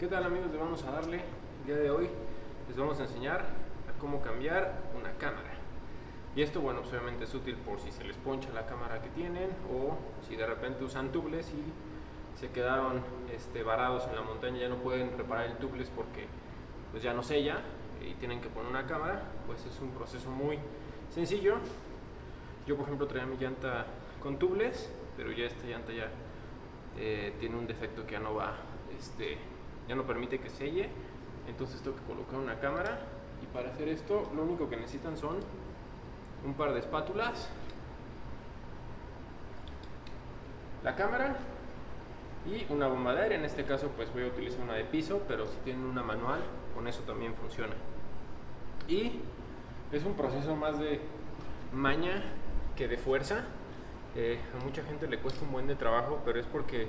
¿Qué tal, amigos? Les vamos a darle el día de hoy. Les vamos a enseñar a cómo cambiar una cámara. Y esto, bueno, pues obviamente es útil por si se les poncha la cámara que tienen o si de repente usan tubeless y se quedaron varados en la montaña, ya no pueden reparar el tubeless porque pues ya no sella y tienen que poner una cámara. Pues es un proceso muy sencillo. Yo, por ejemplo, traía mi llanta con tubeless, pero ya esta llanta ya tiene un defecto que ya no va, ya no permite que selle. Entonces tengo que colocar una cámara, y para hacer esto lo único que necesitan son un par de espátulas, la cámara y una bomba de aire. En este caso pues voy a utilizar una de piso, pero si tienen una manual con eso también funciona. Y es un proceso más de maña que de fuerza. A mucha gente le cuesta un buen de trabajo, pero es porque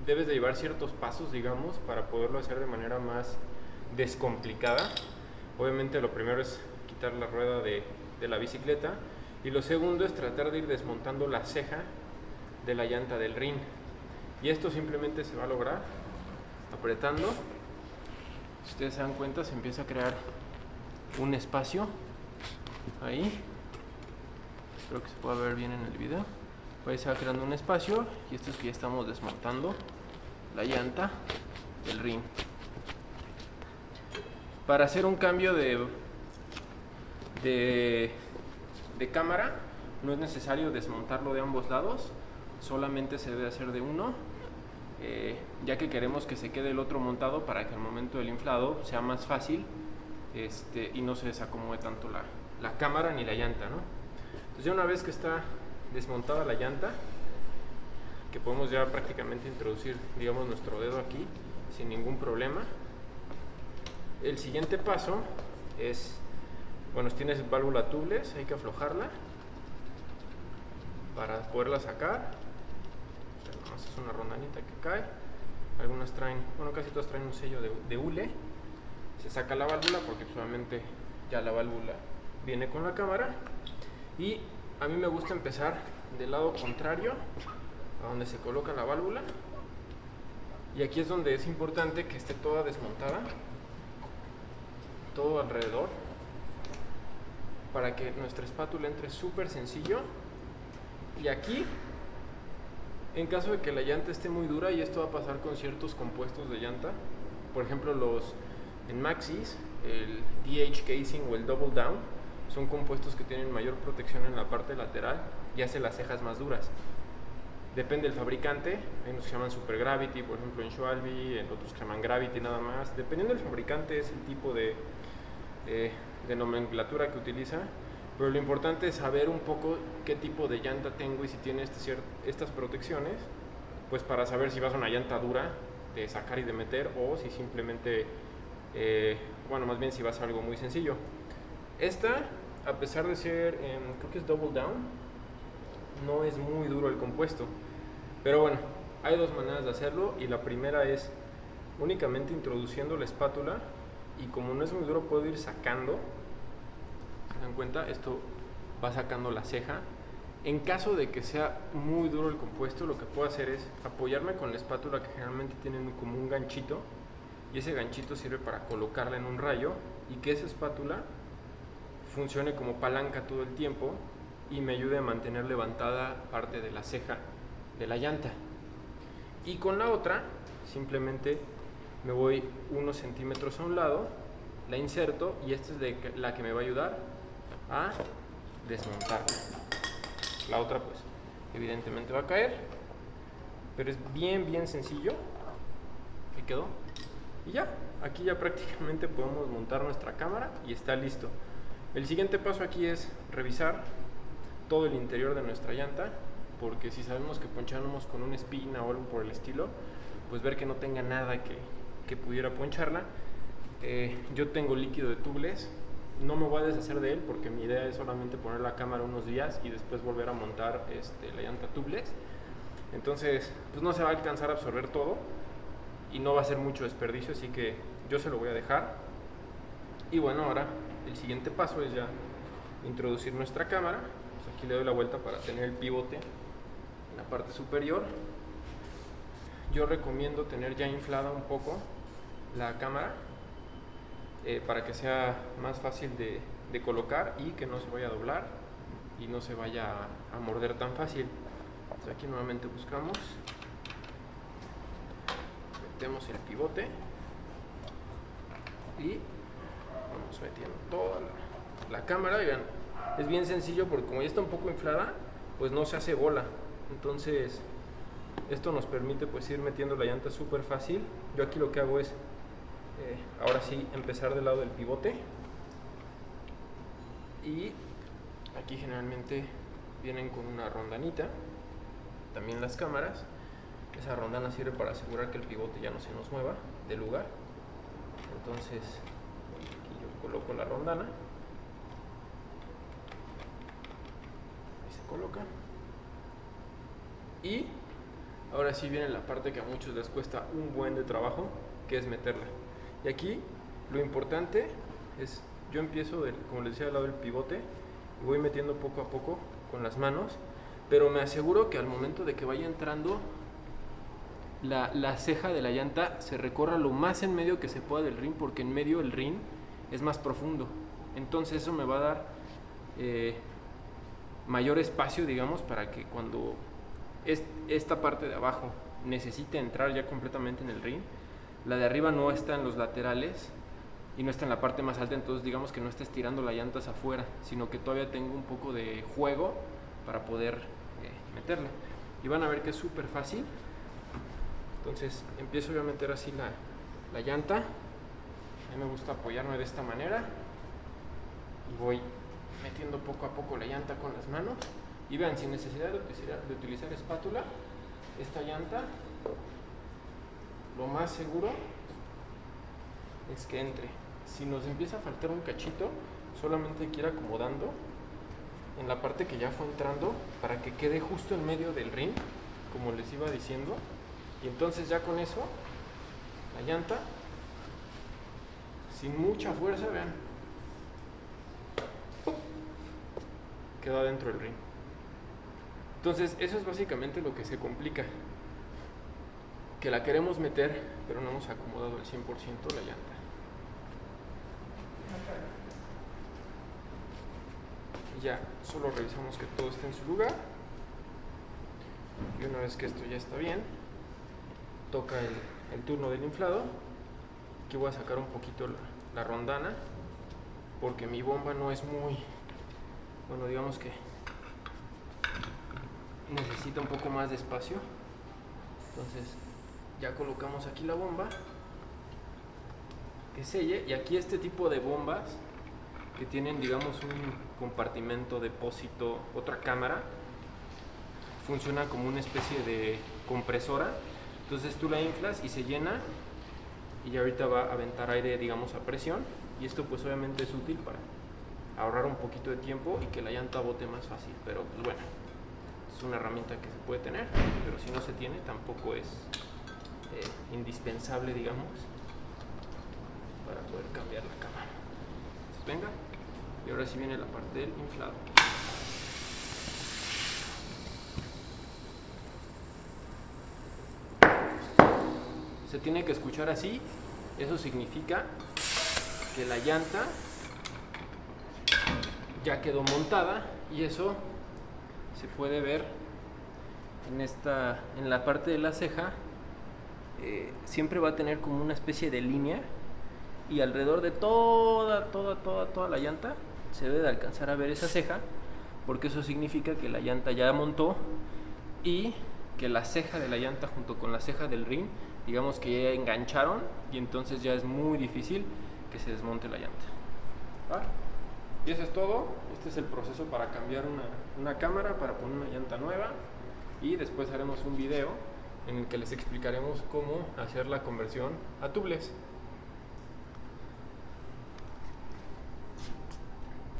debes de llevar ciertos pasos, digamos, para poderlo hacer de manera más descomplicada. Obviamente lo primero es quitar la rueda de la bicicleta, y lo segundo es tratar de ir desmontando la ceja de la llanta del rin. Y esto simplemente se va a lograr apretando. Si ustedes se dan cuenta, se empieza a crear un espacio ahí. Espero que se pueda ver bien en el video. Ahí se va creando un espacio, y esto es que ya estamos desmontando la llanta del rin. Para hacer un cambio de cámara no es necesario desmontarlo de ambos lados, solamente se debe hacer de uno, ya que queremos que se quede el otro montado para que al momento del inflado sea más fácil y no se desacomode tanto la cámara ni la llanta, ¿no? Entonces ya una vez que está desmontada la llanta, que podemos ya prácticamente introducir, digamos, nuestro dedo aquí sin ningún problema, el siguiente paso es, bueno, si tienes válvula tubeless hay que aflojarla para poderla sacar. Además es una rondanita que cae. Algunas traen, bueno, casi todas traen un sello de hule. Se saca la válvula porque solamente ya la válvula viene con la cámara, y a mí me gusta empezar del lado contrario a donde se coloca la válvula, y aquí es donde es importante que esté toda desmontada, todo alrededor, para que nuestra espátula entre súper sencillo. Y aquí, en caso de que la llanta esté muy dura, y esto va a pasar con ciertos compuestos de llanta, por ejemplo en Maxxis, el DH Casing o el Double Down, son compuestos que tienen mayor protección en la parte lateral y hace las cejas más duras. Depende del fabricante, hay unos que se llaman Super Gravity, por ejemplo en Schwalbe, en otros que se llaman Gravity nada más. Dependiendo del fabricante es el tipo de nomenclatura que utiliza, pero lo importante es saber un poco qué tipo de llanta tengo y si tiene estas protecciones, pues para saber si vas a una llanta dura de sacar y de meter, o si simplemente, bueno, más bien si vas a algo muy sencillo. Esta, a pesar de ser, creo que es Double Down, no es muy duro el compuesto, pero bueno, hay dos maneras de hacerlo, y la primera es únicamente introduciendo la espátula, y como no es muy duro puedo ir sacando. ¿Se dan cuenta? Esto va sacando la ceja. En caso de que sea muy duro el compuesto, lo que puedo hacer es apoyarme con la espátula, que generalmente tienen como un ganchito, y ese ganchito sirve para colocarla en un rayo y que esa espátula funcione como palanca todo el tiempo y me ayude a mantener levantada parte de la ceja de la llanta. Y con la otra simplemente me voy unos centímetros a un lado, la inserto, y esta es la que me va a ayudar a desmontarla. La otra pues evidentemente va a caer, pero es bien sencillo. Ahí quedó. Y ya, aquí ya prácticamente podemos montar nuestra cámara y está listo. El siguiente paso aquí es revisar todo el interior de nuestra llanta, porque si sabemos que ponchamos con una espina o algo por el estilo, pues ver que no tenga nada que pudiera poncharla. Yo tengo líquido de tubeless, no me voy a deshacer de él porque mi idea es solamente poner la cámara unos días y después volver a montar la llanta tubeless. Entonces pues no se va a alcanzar a absorber todo y no va a ser mucho desperdicio, así que yo se lo voy a dejar. Y bueno, ahora el siguiente paso es ya introducir nuestra cámara. Aquí le doy la vuelta para tener el pivote en la parte superior. yo recomiendo tener ya inflada un poco la cámara para que sea más fácil de colocar y que no se vaya a doblar y no se vaya a morder tan fácil. Entonces aquí nuevamente buscamos, metemos el pivote y vamos metiendo toda la cámara. Y vean, es bien sencillo porque como ya está un poco inflada, pues no se hace bola. Entonces esto nos permite pues ir metiendo la llanta súper fácil. Yo aquí lo que hago es ahora sí empezar del lado del pivote, y aquí generalmente vienen con una rondanita, también las cámaras. Esa rondana sirve para asegurar que el pivote ya no se nos mueva del lugar. Entonces aquí yo coloco la rondana, ahí se coloca, y ahora sí viene la parte que a muchos les cuesta un buen de trabajo, que es meterla. Y aquí lo importante es, yo empiezo como les decía, al lado del pivote y voy metiendo poco a poco con las manos, pero me aseguro que al momento de que vaya entrando la ceja de la llanta se recorra lo más en medio que se pueda del rin, porque en medio el rin es más profundo. Entonces eso me va a dar mayor espacio, digamos, para que cuando esta parte de abajo necesite entrar ya completamente en el rin, la de arriba no está en los laterales y no está en la parte más alta. Entonces digamos que no está estirando la llanta hacia afuera, sino que todavía tengo un poco de juego para poder meterla. Y van a ver que es súper fácil. Entonces empiezo yo a meter así la llanta. A mí me gusta apoyarme de esta manera y voy metiendo poco a poco la llanta con las manos. Y vean, sin necesidad de utilizar espátula, esta llanta, lo más seguro es que entre. Si nos empieza a faltar un cachito, solamente hay que ir acomodando en la parte que ya fue entrando para que quede justo en medio del rin, como les iba diciendo. Y entonces ya con eso, la llanta, sin mucha fuerza, vean, queda dentro del rin. Entonces eso es básicamente lo que se complica, que la queremos meter, pero no hemos acomodado el 100% la llanta. Y ya solo revisamos que todo esté en su lugar. Y una vez que esto ya está bien, toca el turno del inflado. Aquí voy a sacar un poquito la rondana, porque mi bomba no es muy, bueno, digamos que necesita un poco más de espacio. Entonces ya colocamos aquí la bomba que selle, y aquí este tipo de bombas que tienen, digamos, un compartimento, depósito, otra cámara, funciona como una especie de compresora. Entonces tú la inflas y se llena, y ya ahorita va a aventar aire, digamos, a presión, y esto pues obviamente es útil para ahorrar un poquito de tiempo y que la llanta bote más fácil. Pero pues bueno, es una herramienta que se puede tener, pero si no se tiene tampoco es indispensable, digamos, para poder cambiar la cámara. Entonces venga, y ahora sí viene la parte del inflado. Se tiene que escuchar así. Eso significa que la llanta ya quedó montada, y eso se puede ver en la parte de la ceja. Siempre va a tener como una especie de línea, y alrededor de toda la llanta se debe de alcanzar a ver esa ceja, porque eso significa que la llanta ya montó y que la ceja de la llanta junto con la ceja del rin, digamos que ya engancharon, y entonces ya es muy difícil que se desmonte la llanta. ¿Va? Y eso es todo. Este es el proceso para cambiar una cámara, para poner una llanta nueva, y después haremos un video en el que les explicaremos cómo hacer la conversión a tubeless.